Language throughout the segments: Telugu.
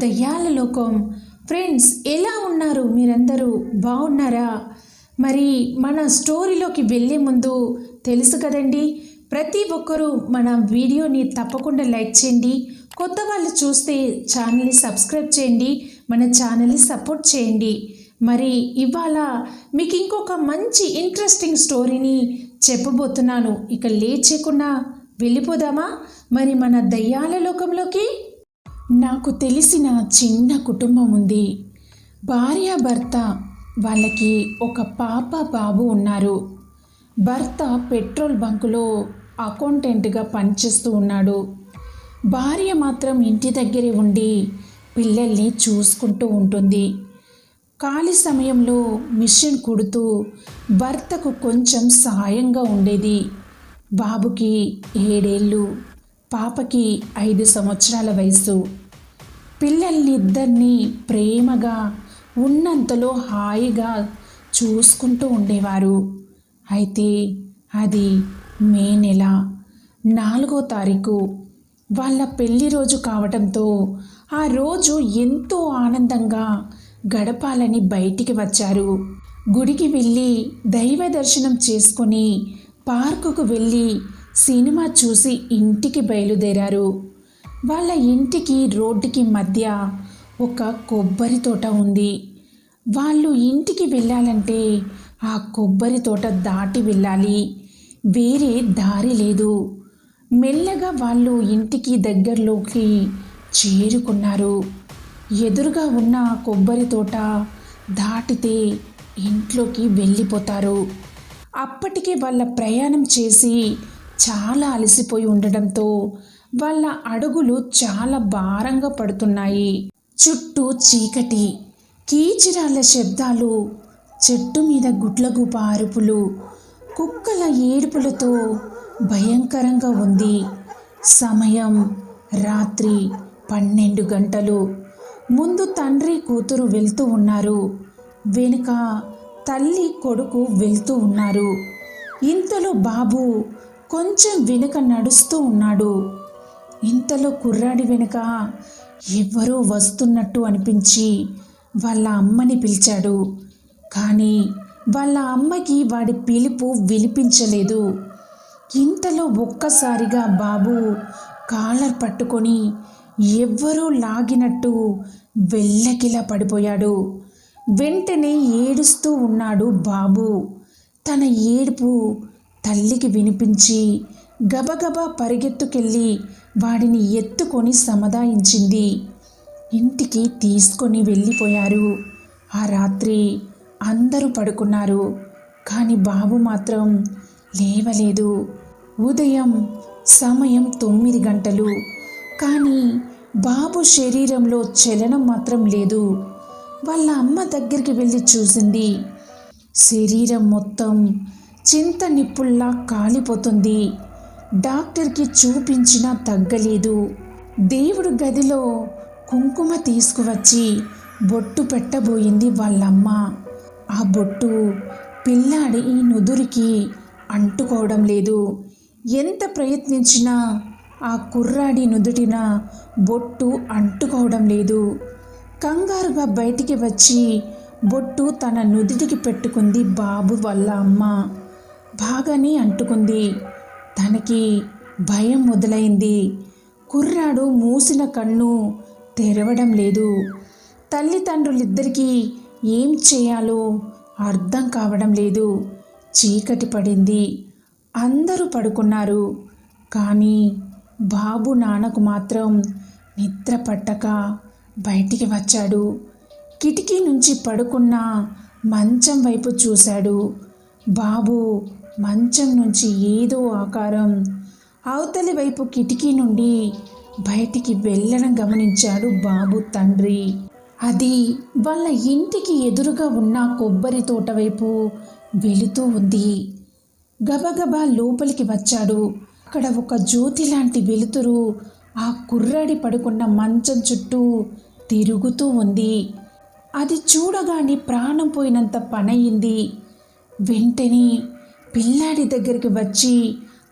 దయ్యాల లోకం. ఫ్రెండ్స్, ఎలా ఉన్నారు మీరందరూ? బాగున్నారా? మరి మన స్టోరీలోకి వెళ్ళే ముందు తెలుసు కదండి, ప్రతి ఒక్కరూ మన వీడియోని తప్పకుండా లైక్ చేయండి. కొత్త వాళ్ళు చూస్తే ఛానల్ని సబ్స్క్రైబ్ చేయండి, మన ఛానల్ని సపోర్ట్ చేయండి. మరి ఇవాళ మీకు ఇంకొక మంచి ఇంట్రెస్టింగ్ స్టోరీని చెప్పబోతున్నాను. ఇక లేట్ చేయకుండా వెళ్ళిపోదామా మరి మన దయ్యాల లోకంలోకి? నాకు తెలిసిన చిన్న కుటుంబం ఉంది. భార్యాభర్త, వాళ్ళకి ఒక పాప బాబు ఉన్నారు. భర్త పెట్రోల్ బంకులో అకౌంటెంట్గా పనిచేస్తూ ఉన్నాడు. భార్య మాత్రం ఇంటి దగ్గరే ఉండి పిల్లల్ని చూసుకుంటూ ఉంటుంది. ఖాళీ సమయంలో మిషన్ కుడుతూ భర్తకు కొంచెం సాయంగా ఉండేది. బాబుకి 7 ఏళ్ళు, పాపకి 5 సంవత్సరాల వయసు. పిల్లల్నిద్దరినీ ప్రేమగా ఉన్నంతలో హాయిగా చూసుకుంటూ ఉండేవారు. అయితే అది మే నెల 4వ తారీఖు వాళ్ళ పెళ్లి రోజు కావడంతో ఆ రోజు ఎంతో ఆనందంగా గడపాలని బయటికి వచ్చారు. గుడికి వెళ్ళి దైవ దర్శనం చేసుకొని పార్కుకు వెళ్ళి సినిమా చూసి ఇంటికి బయలుదేరారు. వాళ్ళ ఇంటికి రోడ్డుకి మధ్య ఒక కొబ్బరి తోట ఉంది. వాళ్ళు ఇంటికి వెళ్ళాలంటే ఆ కొబ్బరి తోట దాటి వెళ్ళాలి, వేరే దారి లేదు. మెల్లగా వాళ్ళు ఇంటికి దగ్గరలోకి చేరుకున్నారు. ఎదురుగా ఉన్న కొబ్బరి తోట దాటితే ఇంట్లోకి వెళ్ళిపోతారు. అప్పటికే వాళ్ళ ప్రయాణం చేసి చాలా అలసిపోయి ఉండడంతో వాళ్ళ అడుగులు చాలా భారంగా పడుతున్నాయి. చుట్టూ చీకటి, కీచిరాళ్ళ శబ్దాలు, చెట్టు మీద గుడ్లగూప అరుపులు, కుక్కల ఏడుపులతో భయంకరంగా ఉంది. సమయం రాత్రి 12 గంటలు. ముందు తండ్రి కూతురు వెళ్తూ ఉన్నారు, వెనుక తల్లి కొడుకు వెళ్తూ ఉన్నారు. ఇంతలో బాబు కొంచెం వెనుక నడుస్తూ ఉన్నాడు. ఇంతలో కుర్రాడి వెనుక ఎవరో వస్తున్నట్టు అనిపించి వాళ్ళ అమ్మని పిలిచాడు. కానీ వాళ్ళ అమ్మకి వాడి పిలుపు వినిపించలేదు. ఇంతలో ఒక్కసారిగా బాబు కాలర్ పట్టుకొని ఎవ్వరూ లాగినట్టు వెల్లకిలా పడిపోయాడు. వెంటనే ఏడుస్తూ ఉన్నాడు బాబు. తన ఏడుపు తల్లికి వినిపించి గబగబా పరిగెత్తుకెళ్ళి వాడిని ఎత్తుకొని సమాధానించింది. ఇంటికి తీసుకొని వెళ్ళిపోయారు. ఆ రాత్రి అందరూ పడుకున్నారు, కానీ బాబు మాత్రం లేవలేదు. ఉదయం సమయం 9 గంటలు, కానీ బాబు శరీరంలో చలనం మాత్రం లేదు. వాళ్ళ అమ్మ దగ్గరికి వెళ్ళి చూసింది. శరీరం మొత్తం చింత నిప్పుల్లా కాలిపోతుంది. డాక్టర్కి చూపించినా తగ్గలేదు. దేవుడు గదిలో కుంకుమ తీసుకువచ్చి బొట్టు పెట్టబోయింది వాళ్ళమ్మ. ఆ బొట్టు పిల్లాడి ఈ నుదురికి అంటుకోవడం లేదు. ఎంత ప్రయత్నించినా ఆ కుర్రాడి నుదుటిన బొట్టు అంటుకోవడం లేదు. కంగారుగా బయటికి వచ్చి బొట్టు తన నుదిటికి పెట్టుకుంది బాబు వాళ్ళ అమ్మ. బాగానే అంటుకుంది. తనకి భయం మొదలైంది. కుర్రాడు మూసిన కన్ను తెరవడం లేదు. తల్లిదండ్రులిద్దరికీ ఏం చేయాలో అర్థం కావడం లేదు. చీకటి పడింది. అందరూ పడుకున్నారు, కానీ బాబు నాన్నకు మాత్రం నిద్ర పట్టక బయటికి వచ్చాడు. కిటికీ నుంచి పడుకున్న మంచం వైపు చూశాడు. బాబు మంచం నుంచి ఏదో ఆకారం అవతలి వైపు కిటికీ నుండి బయటికి వెళ్ళడం గమనించాడు బాబు తండ్రి. అది వాళ్ళ ఇంటికి ఎదురుగా ఉన్న కొబ్బరి తోట వైపు వెళుతూ ఉంది. గబగబా లోపలికి వచ్చాడు. అక్కడ ఒక జ్యోతి లాంటి వెలుతురు ఆ కుర్రాడి పడుకున్న మంచం చుట్టూ తిరుగుతూ ఉంది. అది చూడగానే ప్రాణం పోయినంత పనయింది. వెంటనే పిల్లాడి దగ్గరికి వచ్చి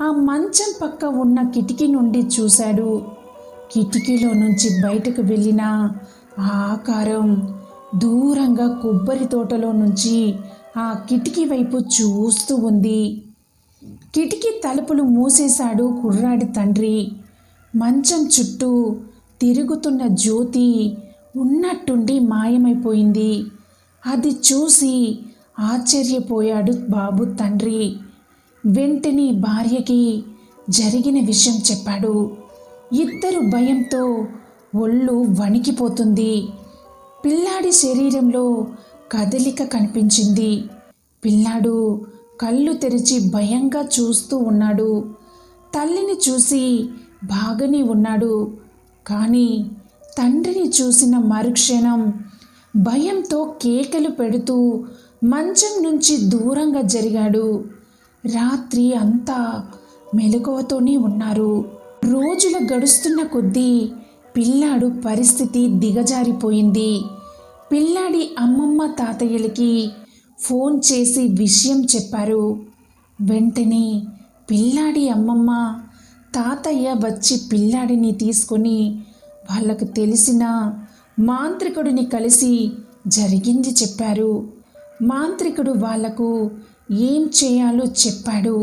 ఆ మంచం పక్క ఉన్న కిటికీ నుండి చూశాడు. కిటికీలో నుంచి బయటకు వెళ్ళిన ఆ ఆకారం దూరంగా కొబ్బరి తోటలో నుంచి ఆ కిటికీ వైపు చూస్తూ ఉంది. కిటికీ తలుపులు మూసేశాడు కుర్రాడి తండ్రి. మంచం చుట్టూ తిరుగుతున్న జ్యోతి ఉన్నట్టుండి మాయమైపోయింది. అది చూసి ఆశ్చర్యపోయాడు బాబు తండ్రి. వెంటనే భార్యకి జరిగిన విషయం చెప్పాడు. ఇద్దరు భయంతో ఒళ్ళు వణికిపోతుంది. పిల్లాడి శరీరంలో కదలిక కనిపించింది. పిల్లాడు కళ్ళు తెరిచి భయంగా చూస్తూ ఉన్నాడు. తల్లిని చూసి బాగానే ఉన్నాడు. కానీ తండ్రిని చూసిన మరుక్షణం భయంతో కేకలు పెడుతూ మంచం నుంచి దూరంగా జరిగాడు. రాత్రి అంతా మెలకువతోనే ఉన్నారు. రోజులు గడుస్తున్న కొద్దీ పిల్లాడు పరిస్థితి దిగజారిపోయింది. పిల్లాడి అమ్మమ్మ తాతయ్యలకి ఫోన్ చేసి విషయం చెప్పారు. వెంటనే పిల్లాడి అమ్మమ్మ తాతయ్య వచ్చి పిల్లాడిని తీసుకొని వాళ్ళకు తెలిసిన మాంత్రికుడిని కలిసి జరిగింది చెప్పారు. మాంత్రికుడు వాళ్లకు ఏం చేయాలో చెప్పాడు.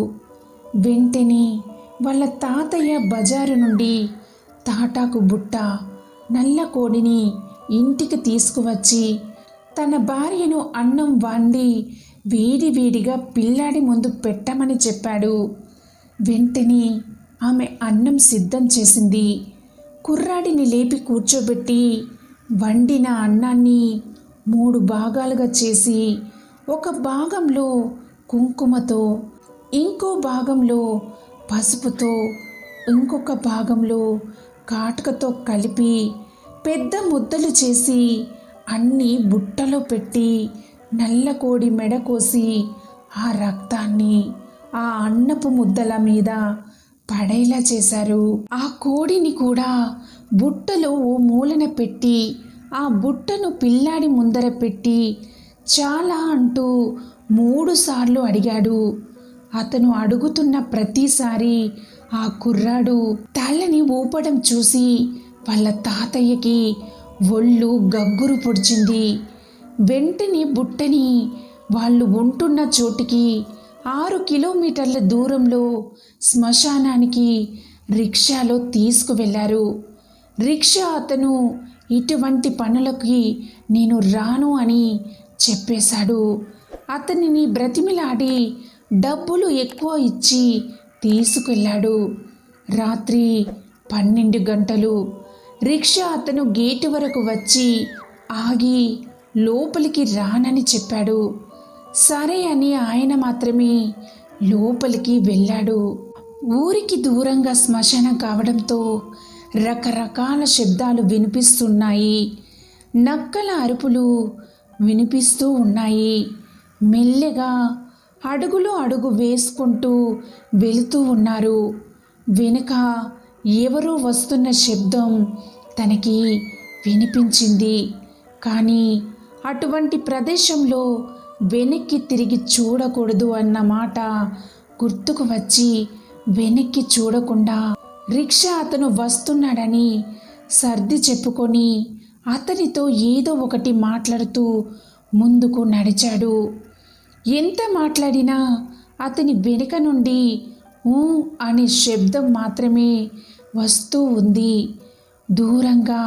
వెంటనే వాళ్ళ తాతయ్య బజారు నుండి తాటాకు బుట్ట, నల్ల కోడిని ఇంటికి తీసుకువచ్చి తన భార్యను అన్నం వండి వేడివేడిగా పిల్లాడి ముందు పెట్టమని చెప్పాడు. వెంటనే ఆమె అన్నం సిద్ధం చేసింది. కుర్రాడిని లేపి కూర్చోబెట్టి వండిన అన్నాన్ని 3 భాగాలుగా చేసి ఒక భాగంలో కుంకుమతో, ఇంకో భాగంలో పసుపుతో, ఇంకొక భాగంలో కాటుకతో కలిపి పెద్ద ముద్దలు చేసి అన్నీ బుట్టలో పెట్టి నల్ల కోడి మెడ కోసి ఆ రక్తాన్ని ఆ అన్నపు ముద్దల మీద పడేలా చేశారు. ఆ కోడిని కూడా బుట్టలో ఓ మూలన పెట్టి ఆ బుట్టను పిల్లాడి ముందర పెట్టి చాలా అంటూ 3 సార్లు అడిగాడు. అతను అడుగుతున్న ప్రతిసారి ఆ కుర్రాడు తలని ఊపడం చూసి వాళ్ళ తాతయ్యకి ఒళ్ళు గగ్గురు పొడిచింది. వెంటనే బుట్టని వాళ్ళు ఉంటున్న చోటికి 6 కిలోమీటర్ల దూరంలో శ్మశానానికి రిక్షాలో తీసుకువెళ్ళారు. రిక్షా అతను ఇటువంటి పనులకి నేను రాను అని చెప్పేశాడు. అతనిని బ్రతిమిలాడి డబ్బులు ఎక్కువ ఇచ్చి తీసుకెళ్ళాడు. రాత్రి 12 గంటలు రిక్షా అతను గేటు వరకు వచ్చి ఆగి లోపలికి రానని చెప్పాడు. సరే అని ఆయన మాత్రమే లోపలికి వెళ్ళాడు. ఊరికి దూరంగా శ్మశానం కావడంతో రకరకాల శబ్దాలు వినిపిస్తున్నాయి. నక్కల అరుపులు వినిపిస్తూ ఉన్నాయి. మెల్లగా అడుగులో అడుగు వేసుకుంటూ వెళుతూ ఉన్నారు. వెనుక ఎవరో వస్తున్న శబ్దం తనకి వినిపించింది. కానీ అటువంటి ప్రదేశంలో వెనక్కి తిరిగి చూడకూడదు అన్న మాట గుర్తుకు వచ్చి వెనక్కి చూడకుండా రిక్షా అతను వస్తున్నాడని సర్ది చెప్పుకొని అతనితో ఏదో ఒకటి మాట్లాడుతూ ముందుకు నడిచాడు. ఎంత మాట్లాడినా అతని వెనుక నుండి ఊ అనే శబ్దం మాత్రమే వస్తూ ఉంది. దూరంగా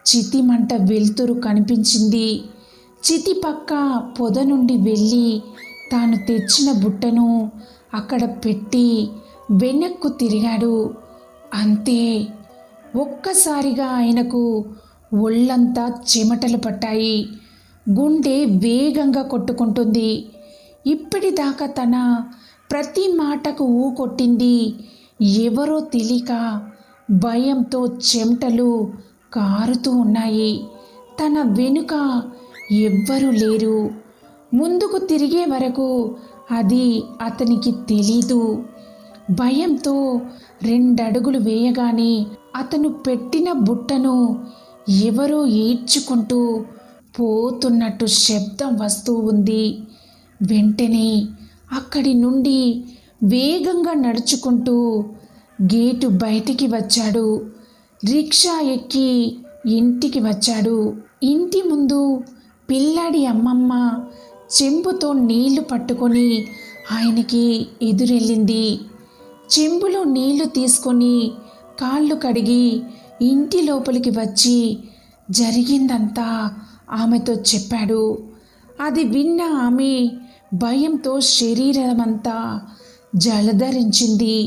చితి మంట వెలుతురు కనిపించింది. చితి పక్క పొద నుండి వెళ్ళి తాను తెచ్చిన బుట్టను అక్కడ పెట్టి వెనక్కు తిరిగాడు. అంతే, ఒక్కసారిగా ఆయనకు ఒళ్ళంతా చెమటలు పట్టాయి. గుండె వేగంగా కొట్టుకుంటుంది. ఇప్పటిదాకా తన ప్రతి మాటకు ఊ కొట్టింది ఎవరో తెలియక భయంతో చెమటలు కారుతూ ఉన్నాయి. తన వెనుక ఎవ్వరూ లేరు. ముందుకు తిరిగే వరకు అది అతనికి తెలీదు. భయంతో 2 అడుగులు వేయగానే అతను పెట్టిన బుట్టను ఎవరో ఈడ్చుకుంటూ పోతున్నట్టు శబ్దం వస్తూ ఉంది. వెంటనే అక్కడి నుండి వేగంగా నడుచుకుంటూ గేటు బయటికి వచ్చాడు. రిక్షా ఎక్కి ఇంటికి వచ్చాడు. ఇంటి ముందు పిల్లాడి అమ్మమ్మ చెంబుతో నీళ్లు పట్టుకొని ఆయనకి ఎదురెళ్ళింది. చెంబులో నీళ్లు తీసుకొని కాళ్ళు కడిగి ఇంటి లోపలికి వచ్చి జరిగిందంతా ఆమెతో చెప్పాడు. అది విన్న ఆమె భయంతో శరీరమంతా జలధరించింది.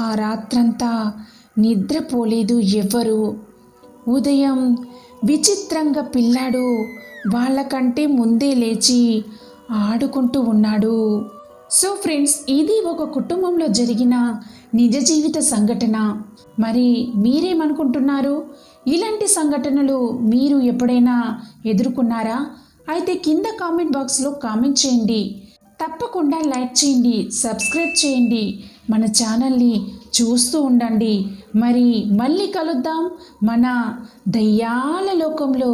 ఆ రాత్రంతా నిద్రపోలేదు ఎవ్వరు. ఉదయం విచిత్రంగా పిల్లాడు వాళ్ళకంటే ముందే లేచి ఆడుకుంటూ ఉన్నాడు. సో ఫ్రెండ్స్, ఇది ఒక కుటుంబంలో జరిగిన నిజ జీవిత సంఘటన. మరి మీరేమనుకుంటున్నారు? ఇలాంటి సంఘటనలు మీరు ఎప్పుడైనా ఎదుర్కొన్నారా? అయితే కింద కామెంట్ బాక్స్లో కామెంట్ చేయండి. తప్పకుండా లైక్ చేయండి, సబ్స్క్రైబ్ చేయండి, మన ఛానల్ని చూస్తూ ఉండండి. మరి మళ్ళీ కలుద్దాం మన దయ్యాల లోకంలో.